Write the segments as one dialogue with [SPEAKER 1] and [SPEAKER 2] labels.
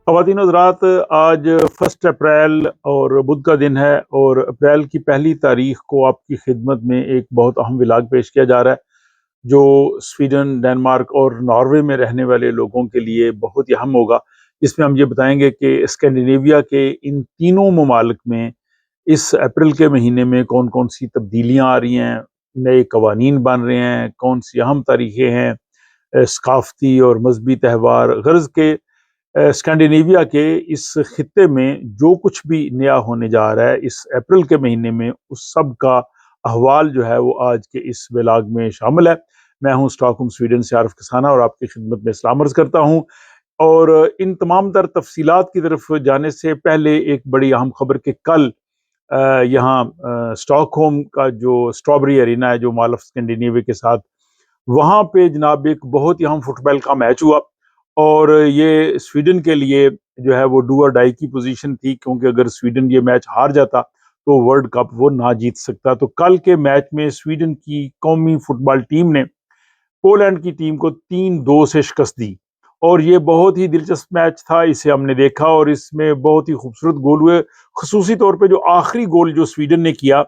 [SPEAKER 1] خواتین حضرات، آج 1 اپریل اور بدھ کا دن ہے، اور اپریل کی پہلی تاریخ کو آپ کی خدمت میں ایک بہت اہم ولاگ پیش کیا جا رہا ہے جو سویڈن، ڈنمارک اور ناروے میں رہنے والے لوگوں کے لیے بہت ہی اہم ہوگا، جس میں ہم یہ بتائیں گے کہ اسکینڈینیویا کے ان تینوں ممالک میں اس اپریل کے مہینے میں کون کون سی تبدیلیاں آ رہی ہیں، نئے قوانین بن رہے ہیں، کون سی اہم تاریخیں ہیں، ثقافتی اور مذہبی تہوار، غرض کے اسکینڈینیویا کے اس خطے میں جو کچھ بھی نیا ہونے جا رہا ہے اس اپریل کے مہینے میں، اس سب کا احوال جو ہے وہ آج کے اس ولاگ میں شامل ہے۔ میں ہوں اسٹاک ہوم سویڈن سے عارف کسانہ، اور آپ کی خدمت میں سلام عرض کرتا ہوں۔ اور ان تمام تر تفصیلات کی طرف جانے سے پہلے ایک بڑی اہم خبر کہ کل یہاں اسٹاک ہوم کا جو اسٹرابری ارینا ہے جو مال آف اسکینڈینیویا کے ساتھ، وہاں پہ جناب ایک بہت ہی اہم فٹ بال کا میچ ہوا، اور یہ سویڈن کے لیے جو ہے وہ ڈو اور ڈائی کی پوزیشن تھی، کیونکہ اگر سویڈن یہ میچ ہار جاتا تو ورلڈ کپ وہ نہ جیت سکتا۔ تو کل کے میچ میں سویڈن کی قومی فٹ بال ٹیم نے پولینڈ کی ٹیم کو 3-2 سے شکست دی، اور یہ بہت ہی دلچسپ میچ تھا، اسے ہم نے دیکھا اور اس میں بہت ہی خوبصورت گول ہوئے، خصوصی طور پہ جو آخری گول جو سویڈن نے کیا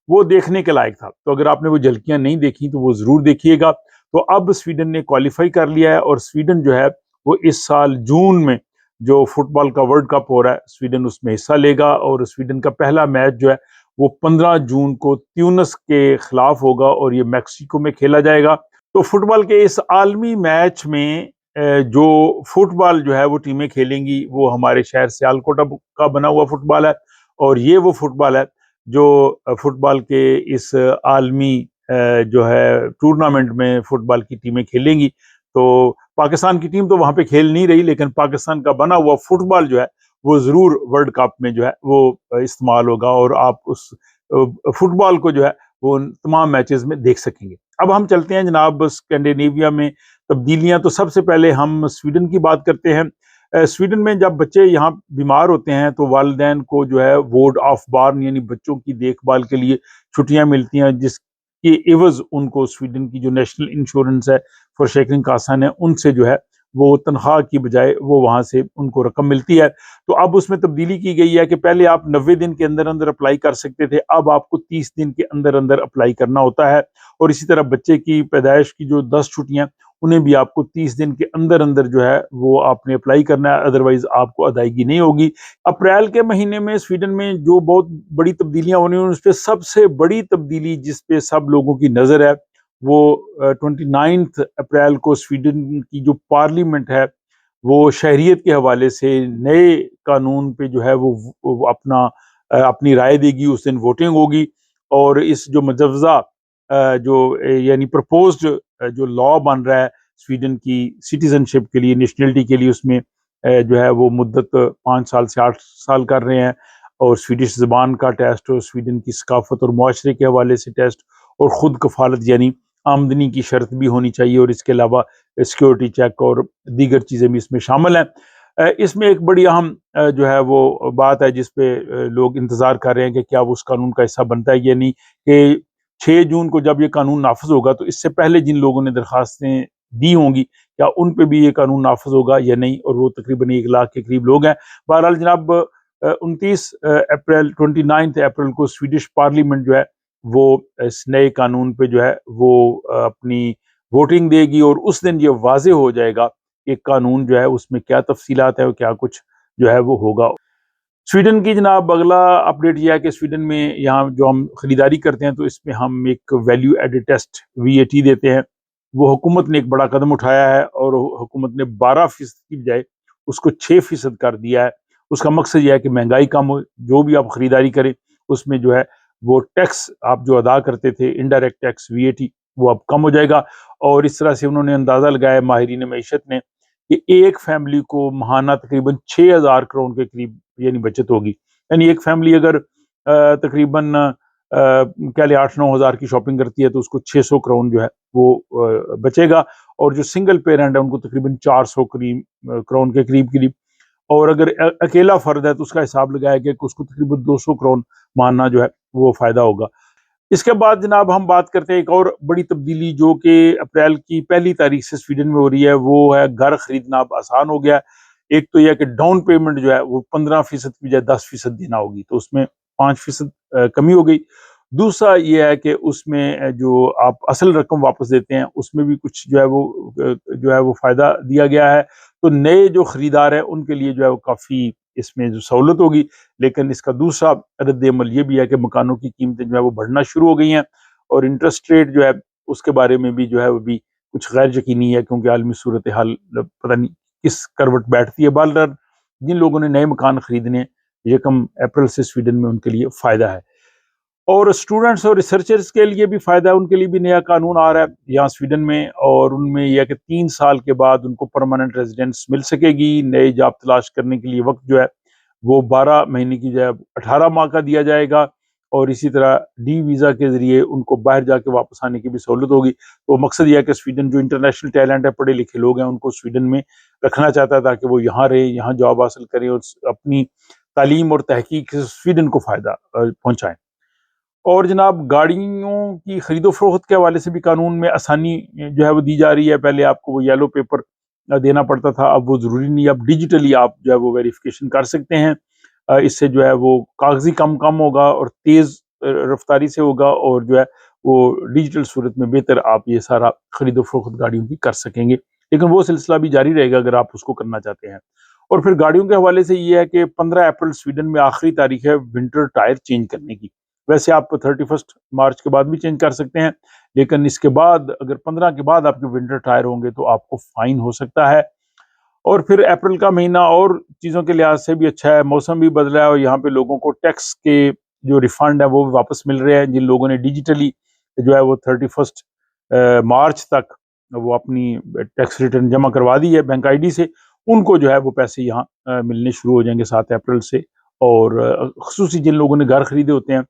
[SPEAKER 1] وہ دیکھنے کے لائق تھا۔ تو اگر آپ نے وہ جھلکیاں نہیں دیکھی تو وہ ضرور دیکھیے گا۔ تو اب سویڈن نے کوالیفائی کر لیا ہے، اور سویڈن جو ہے وہ اس سال جون میں جو فٹ بال کا ورلڈ کپ ہو رہا ہے سویڈن اس میں حصہ لے گا، اور سویڈن کا پہلا میچ جو ہے وہ 15 جون کو تیونس کے خلاف ہوگا، اور یہ میکسیکو میں کھیلا جائے گا۔ تو فٹ بال کے اس عالمی میچ میں جو فٹ بال جو ہے وہ ٹیمیں کھیلیں گی وہ ہمارے شہر سیالکوٹ کا بنا ہوا فٹ بال ہے، اور یہ وہ فٹ بال ہے جو فٹ بال کے اس عالمی جو ہے ٹورنامنٹ میں فٹ بال کی ٹیمیں کھیلیں گی۔ تو پاکستان کی ٹیم تو وہاں پہ کھیل نہیں رہی، لیکن پاکستان کا بنا ہوا فٹ بال جو ہے وہ ضرور ورلڈ کپ میں جو ہے وہ استعمال ہوگا، اور آپ اس فٹ بال کو جو ہے وہ تمام میچز میں دیکھ سکیں گے۔ اب ہم چلتے ہیں جناب اسکینڈینیویا میں تبدیلیاں۔ تو سب سے پہلے ہم سویڈن کی بات کرتے ہیں۔ سویڈن میں جب بچے یہاں بیمار ہوتے ہیں تو والدین کو جو ہے وارڈ آف بارن یعنی بچوں کی دیکھ بھال کے لیے چھٹیاں ملتی ہیں، جس کی عوض ان کو سویڈن کی جو نیشنل انشورنس ہے فورشیکرنگ کاسن ہے ان سے جو ہے وہ تنخواہ کی بجائے وہ وہاں سے ان کو رقم ملتی ہے۔ تو اب اس میں تبدیلی کی گئی ہے کہ پہلے آپ 90 دن کے اندر اندر اپلائی کر سکتے تھے، اب آپ کو 30 دن کے اندر اندر اپلائی کرنا ہوتا ہے، اور اسی طرح بچے کی پیدائش کی جو 10 چھٹیاں انہیں بھی آپ کو 30 دن کے اندر اندر جو ہے وہ آپ نے اپلائی کرنا ہے، ادروائز آپ کو ادائیگی نہیں ہوگی۔ اپریل کے مہینے میں سویڈن میں جو بہت بڑی تبدیلیاں ہونی ہیں، اس پہ سب سے بڑی تبدیلی جس پہ سب لوگوں کی نظر ہے وہ 29 اپریل کو سویڈن کی جو پارلیمنٹ ہے وہ شہریت کے حوالے سے نئے قانون پہ جو ہے وہ اپنی رائے دے گی۔ اس دن ووٹنگ ہوگی، اور اس جو مجوزہ جو یعنی پرپوزڈ جو لا بن رہا ہے سویڈن کی سٹیزن شپ کے لیے، نیشنلٹی کے لیے، اس میں جو ہے وہ مدت 5 سال سے 8 سال کر رہے ہیں، اور سویڈش زبان کا ٹیسٹ، اور سویڈن کی ثقافت اور معاشرے کے حوالے سے ٹیسٹ، اور خود کفالت یعنی آمدنی کی شرط بھی ہونی چاہیے، اور اس کے علاوہ سیکیورٹی چیک اور دیگر چیزیں بھی اس میں شامل ہیں۔ اس میں ایک بڑی اہم جو ہے وہ بات ہے جس پہ لوگ انتظار کر رہے ہیں کہ کیا وہ اس قانون کا حصہ بنتا ہے یا نہیں، کہ 6 جون کو جب یہ قانون نافذ ہوگا تو اس سے پہلے جن لوگوں نے درخواستیں دی ہوں گی کیا ان پہ بھی یہ قانون نافذ ہوگا یا نہیں، اور وہ تقریباً 1 لاکھ کے قریب لوگ ہیں۔ بہرحال جناب 29 اپریل کو سویڈش پارلیمنٹ جو ہے وہ اس نئے قانون پہ جو ہے وہ اپنی ووٹنگ دے گی، اور اس دن یہ واضح ہو جائے گا کہ قانون جو ہے اس میں کیا تفصیلات ہے اور کیا کچھ جو ہے وہ ہوگا۔ سویڈن کی جناب اگلا اپڈیٹ یہ ہے کہ سویڈن میں یہاں جو ہم خریداری کرتے ہیں تو اس میں ہم ایک ویلیو ایڈڈ ٹیسٹ VAT دیتے ہیں۔ وہ حکومت نے ایک بڑا قدم اٹھایا ہے، اور حکومت نے 12% کی بجائے اس کو 6% کر دیا ہے۔ اس کا مقصد یہ ہے کہ مہنگائی کم ہو، جو بھی آپ خریداری کریں اس میں جو ہے وہ ٹیکس آپ جو ادا کرتے تھے انڈائریکٹ ٹیکس VAT وہ اب کم ہو جائے گا، اور اس طرح سے انہوں نے اندازہ لگایا ماہرین معیشت نے کہ ایک فیملی کو ماہانہ تقریباً 6,000 کرون کے قریب یعنی بچت ہوگی۔ یعنی ایک فیملی اگر تقریباً کیا لے 8-9 ہزار کی شاپنگ کرتی ہے تو اس کو 600 کرون جو ہے وہ بچے گا، اور جو سنگل پیرنٹ ہے ان کو تقریباً 400 کرون کے قریب، اور اگر اکیلا فرد ہے تو اس کا حساب لگایا گیا کہ اس کو تقریباً 200 کرون ماہانہ جو ہے وہ فائدہ ہوگا۔ اس کے بعد جناب ہم بات کرتے ہیں ایک اور بڑی تبدیلی جو کہ اپریل کی پہلی تاریخ سے سویڈن میں ہو رہی ہے، وہ ہے گھر خریدنا اب آسان ہو گیا ہے۔ ایک تو یہ ہے کہ ڈاؤن پیمنٹ جو ہے وہ 15% کی بجائے 10% دینا ہوگی، تو اس میں 5% کمی ہو گئی۔ دوسرا یہ ہے کہ اس میں جو آپ اصل رقم واپس دیتے ہیں اس میں بھی کچھ جو ہے وہ فائدہ دیا گیا ہے، تو نئے جو خریدار ہیں ان کے لیے جو ہے وہ کافی اس میں جو سہولت ہوگی۔ لیکن اس کا دوسرا رد عمل یہ بھی ہے کہ مکانوں کی قیمتیں جو ہے وہ بڑھنا شروع ہو گئی ہیں، اور انٹرسٹ ریٹ جو ہے اس کے بارے میں بھی جو ہے وہ بھی کچھ غیر یقینی ہے، کیونکہ عالمی صورتحال پتہ نہیں کس کروٹ بیٹھتی ہے۔ بہرحال جن لوگوں نے نئے مکان خریدنے 1 اپریل سے سویڈن میں ان کے لیے فائدہ ہے، اور اسٹوڈنٹس اور ریسرچرز کے لیے بھی فائدہ ہے، ان کے لیے بھی نیا قانون آ رہا ہے یہاں سویڈن میں، اور ان میں یہ ہے کہ 3 سال کے بعد ان کو پرماننٹ ریزیڈنس مل سکے گی۔ نئے جاب تلاش کرنے کے لیے وقت جو ہے وہ 12 مہینے کی جو ہے 18 ماہ کا دیا جائے گا، اور اسی طرح ڈی ویزا کے ذریعے ان کو باہر جا کے واپس آنے کی بھی سہولت ہوگی۔ تو مقصد یہ ہے کہ سویڈن جو انٹرنیشنل ٹیلنٹ ہے، پڑھے لکھے لوگ ہیں، ان کو سویڈن میں رکھنا چاہتا ہے تاکہ وہ یہاں رہیں، یہاں جاب حاصل کریں اور اپنی تعلیم اور تحقیق سے سویڈن کو فائدہ پہنچائیں۔ اور جناب گاڑیوں کی خرید و فروخت کے حوالے سے بھی قانون میں آسانی جو ہے وہ دی جا رہی ہے۔ پہلے آپ کو وہ یلو پیپر دینا پڑتا تھا، اب وہ ضروری نہیں، اب ڈیجیٹلی آپ جو ہے وہ ویریفیکیشن کر سکتے ہیں۔ اس سے جو ہے وہ کاغذی کم ہوگا اور تیز رفتاری سے ہوگا، اور جو ہے وہ ڈیجیٹل صورت میں بہتر آپ یہ سارا خرید و فروخت گاڑیوں کی کر سکیں گے، لیکن وہ سلسلہ بھی جاری رہے گا اگر آپ اس کو کرنا چاہتے ہیں۔ اور پھر گاڑیوں کے حوالے سے یہ ہے کہ 15 اپریل سویڈن میں آخری تاریخ ہے ونٹر ٹائر چینج کرنے کی۔ ویسے آپ 31 مارچ کے بعد بھی چینج کر سکتے ہیں، لیکن اس کے بعد اگر 15 کے بعد آپ کے ونٹر ٹائر ہوں گے تو آپ کو فائن ہو سکتا ہے۔ اور پھر اپریل کا مہینہ اور چیزوں کے لحاظ سے بھی اچھا ہے، موسم بھی بدلا ہے، اور یہاں پہ لوگوں کو ٹیکس کے جو ریفنڈ ہے وہ بھی واپس مل رہے ہیں۔ جن لوگوں نے ڈیجیٹلی جو ہے وہ 31 مارچ تک وہ اپنی ٹیکس ریٹرن جمع کروا دی ہے بینک آئی ڈی سے، ان کو جو ہے وہ پیسے یہاں ملنے شروع ہو جائیں گے 7 اپریل سے۔ اور خصوصی جن لوگوں نے گھر خریدے ہوتے ہیں،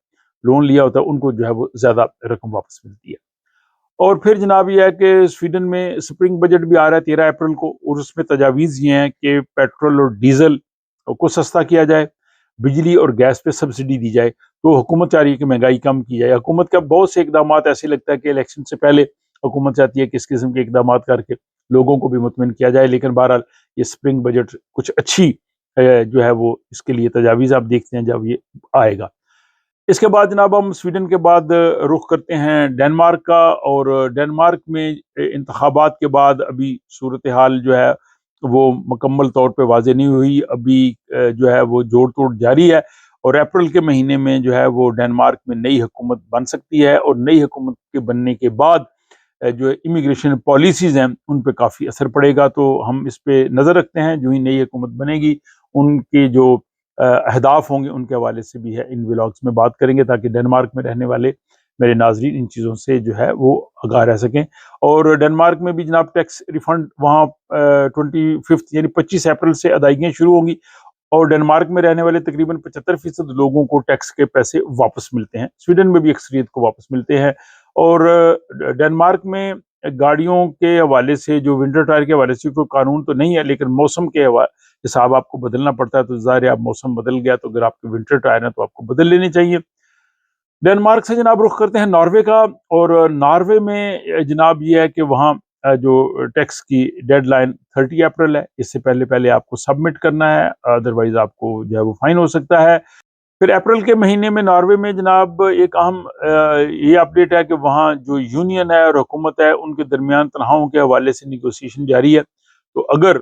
[SPEAKER 1] لون لیا ہوتا ہے، ان کو جو ہے وہ زیادہ رقم واپس ملتی ہے۔ اور پھر جناب یہ ہے کہ سویڈن میں سپرنگ بجٹ بھی آ رہا ہے 13 اپریل کو، اور اس میں تجاویز یہ ہیں کہ پیٹرول اور ڈیزل کو سستا کیا جائے، بجلی اور گیس پہ سبسڈی دی جائے۔ تو حکومت چاہ رہی ہے کہ مہنگائی کم کی جائے۔ حکومت کا بہت سے اقدامات ایسے لگتا ہے کہ الیکشن سے پہلے حکومت چاہتی ہے کہ اس قسم کے اقدامات کر کے لوگوں کو بھی مطمئن کیا جائے، لیکن بہرحال یہ سپرنگ بجٹ کچھ اچھی جو ہے وہ اس کے لیے تجاویز آپ دیکھتے ہیں جب یہ آئے گا۔ اس کے بعد جناب ہم سویڈن کے بعد رخ کرتے ہیں ڈنمارک کا، اور ڈنمارک میں انتخابات کے بعد ابھی صورتحال جو ہے وہ مکمل طور پہ واضح نہیں ہوئی، ابھی جو ہے وہ جوڑ توڑ جاری ہے، اور اپریل کے مہینے میں جو ہے وہ ڈنمارک میں نئی حکومت بن سکتی ہے، اور نئی حکومت کے بننے کے بعد جو امیگریشن پالیسیز ہیں ان پہ کافی اثر پڑے گا۔ تو ہم اس پہ نظر رکھتے ہیں، جو ہی نئی حکومت بنے گی ان کے جو اہداف ہوں گے ان کے حوالے سے بھی ہے ان ولاگز میں بات کریں گے، تاکہ ڈنمارک میں رہنے والے میرے ناظرین ان چیزوں سے جو ہے وہ آگاہ رہ سکیں۔ اور ڈنمارک میں بھی جناب ٹیکس ریفنڈ وہاں 25 یعنی 25 اپریل سے ادائیگیاں شروع ہوں گی، اور ڈنمارک میں رہنے والے تقریباً 75% لوگوں کو ٹیکس کے پیسے واپس ملتے ہیں۔ سویڈن میں بھی اکثریت کو واپس ملتے ہیں۔ اور ڈنمارک میں گاڑیوں کے حوالے سے جو ونٹر ٹائر کے حوالے سے کوئی قانون تو نہیں ہے، لیکن موسم کے حساب آپ کو بدلنا پڑتا ہے، تو ظاہر ہے اب موسم بدل گیا تو اگر آپ کے ونٹر ٹائر ہیں تو آپ کو بدل لینے چاہیے۔ ڈنمارک سے جناب رخ کرتے ہیں ناروے کا، اور ناروے میں جناب یہ ہے کہ وہاں جو ٹیکس کی ڈیڈ لائن 30 اپریل ہے، اس سے پہلے آپ کو سبمٹ کرنا ہے، ادروائز آپ کو جو ہے وہ فائن ہو سکتا ہے۔ پھر اپریل کے مہینے میں ناروے میں جناب ایک اہم یہ اپڈیٹ ہے کہ وہاں جو یونین ہے اور حکومت ہے ان کے درمیان تنخواہوں کے حوالے سے نیگوسیشن جاری ہے، تو اگر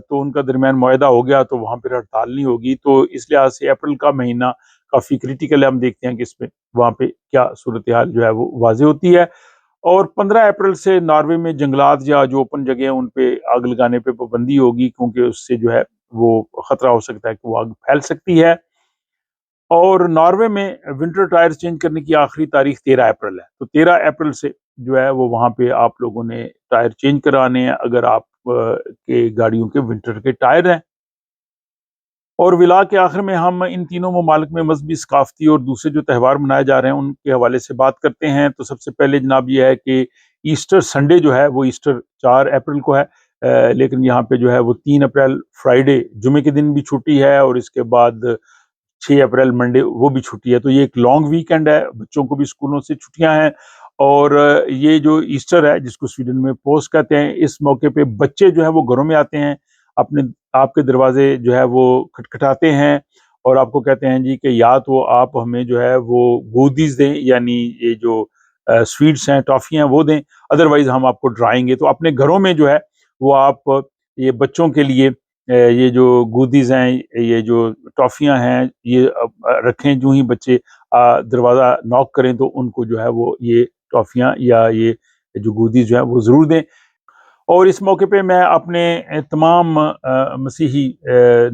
[SPEAKER 1] تو ان کا درمیان معاہدہ ہو گیا تو وہاں پھر ہڑتال نہیں ہوگی۔ تو اس لحاظ سے اپریل کا مہینہ کافی کریٹیکل ہے، ہم دیکھتے ہیں کہ اس میں وہاں پہ کیا صورتحال جو ہے وہ واضح ہوتی ہے۔ اور 15 اپریل سے ناروے میں جنگلات یا جو اوپن جگہ ہیں ان پہ آگ لگانے پہ پابندی ہوگی، کیونکہ اس سے جو ہے وہ خطرہ ہو سکتا ہے کہ وہ آگ پھیل سکتی ہے۔ اور ناروے میں ونٹر ٹائر چینج کرنے کی آخری تاریخ 13 اپریل ہے، تو 13 اپریل سے جو ہے وہ وہاں پہ آپ لوگوں نے ٹائر چینج کرانے ہیں اگر آپ کے گاڑیوں کے ونٹر کے ٹائر ہیں۔ اور ولا کے آخر میں ہم ان تینوں ممالک میں مذہبی، ثقافتی اور دوسرے جو تہوار منائے جا رہے ہیں ان کے حوالے سے بات کرتے ہیں۔ تو سب سے پہلے جناب یہ ہے کہ ایسٹر سنڈے جو ہے وہ ایسٹر 4 اپریل کو ہے، لیکن یہاں پہ جو ہے وہ 3 اپریل فرائیڈے جمعے کے دن بھی چھٹی ہے، اور اس کے بعد 6 اپریل منڈے وہ بھی چھٹی ہے۔ تو یہ ایک لانگ ویکینڈ ہے، بچوں کو بھی اسکولوں سے چھٹیاں ہیں۔ اور یہ جو ایسٹر ہے جس کو سویڈن میں پوسٹ کہتے ہیں، اس موقع پہ بچے جو ہیں وہ گھروں میں آتے ہیں اپنے آپ کے دروازے جو ہے وہ کھٹکھٹاتے ہیں اور آپ کو کہتے ہیں جی کہ یا تو آپ ہمیں جو ہے وہ گودیز دیں، یعنی یہ جو سویٹس ہیں، ٹافیاں وہ دیں، ادروائز ہم آپ کو ڈرائیں گے۔ تو اپنے گھروں میں جو ہے وہ آپ یہ بچوں کے لیے یہ جو گودیز ہیں، یہ جو ٹافیاں ہیں، یہ رکھیں، جو ہی بچے دروازہ ناک کریں تو ان کو جو ہے وہ یہ ٹافیاں یا یہ جو گودیز جو ہے وہ ضرور دیں۔ اور اس موقع پہ میں اپنے تمام مسیحی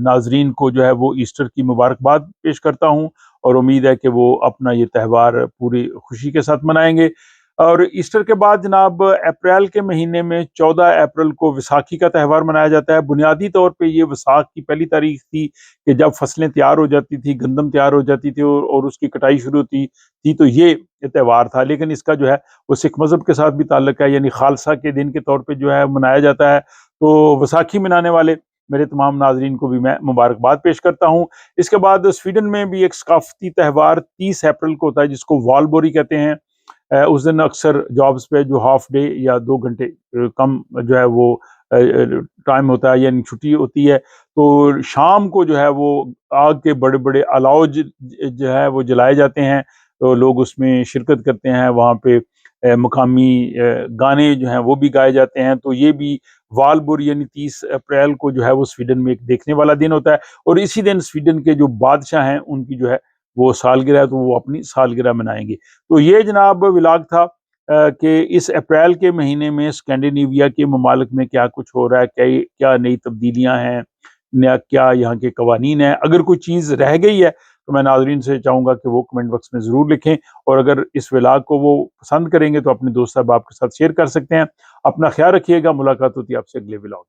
[SPEAKER 1] ناظرین کو جو ہے وہ ایسٹر کی مبارکباد پیش کرتا ہوں، اور امید ہے کہ وہ اپنا یہ تہوار پوری خوشی کے ساتھ منائیں گے۔ اور ایسٹر کے بعد جناب اپریل کے مہینے میں 14 اپریل کو وساکھی کا تہوار منایا جاتا ہے۔ بنیادی طور پہ یہ وساکھ کی پہلی تاریخ تھی کہ جب فصلیں تیار ہو جاتی تھی، گندم تیار ہو جاتی تھی اور اس کی کٹائی شروع ہوتی تھی، تو یہ تہوار تھا۔ لیکن اس کا جو ہے وہ سکھ مذہب کے ساتھ بھی تعلق ہے، یعنی خالصہ کے دن کے طور پہ جو ہے منایا جاتا ہے۔ تو وساکھی منانے والے میرے تمام ناظرین کو بھی میں مبارکباد پیش کرتا ہوں۔ اس کے بعد سویڈن میں بھی ایک ثقافتی تہوار 30 اپریل کو ہوتا ہے جس کو والبوری کہتے ہیں۔ اس دن اکثر جابس پہ جو ہاف ڈے یا 2 گھنٹے کم جو ہے وہ ٹائم ہوتا ہے، یعنی چھٹی ہوتی ہے، تو شام کو جو ہے وہ آگ کے بڑے بڑے الاؤ جو ہے وہ جلائے جاتے ہیں، تو لوگ اس میں شرکت کرتے ہیں۔ وہاں پہ مقامی گانے جو ہیں وہ بھی گائے جاتے ہیں۔ تو یہ بھی والبور یعنی 30 اپریل کو جو ہے وہ سویڈن میں ایک دیکھنے والا دن ہوتا ہے، اور اسی دن سویڈن کے جو بادشاہ ہیں ان کی جو ہے وہ سالگرہ ہے، تو وہ اپنی سالگرہ منائیں گے۔ تو یہ جناب ولاگ تھا کہ اس اپریل کے مہینے میں اسکینڈینیویا کے ممالک میں کیا کچھ ہو رہا ہے، کیا نئی تبدیلیاں ہیں، کیا یہاں کے قوانین ہیں۔ اگر کوئی چیز رہ گئی ہے تو میں ناظرین سے چاہوں گا کہ وہ کمنٹ باکس میں ضرور لکھیں، اور اگر اس ولاگ کو وہ پسند کریں گے تو اپنے دوست احباب کے ساتھ شیئر کر سکتے ہیں۔ اپنا خیال رکھیے گا، ملاقات ہوتی ہے آپ سے اگلے ولاگ۔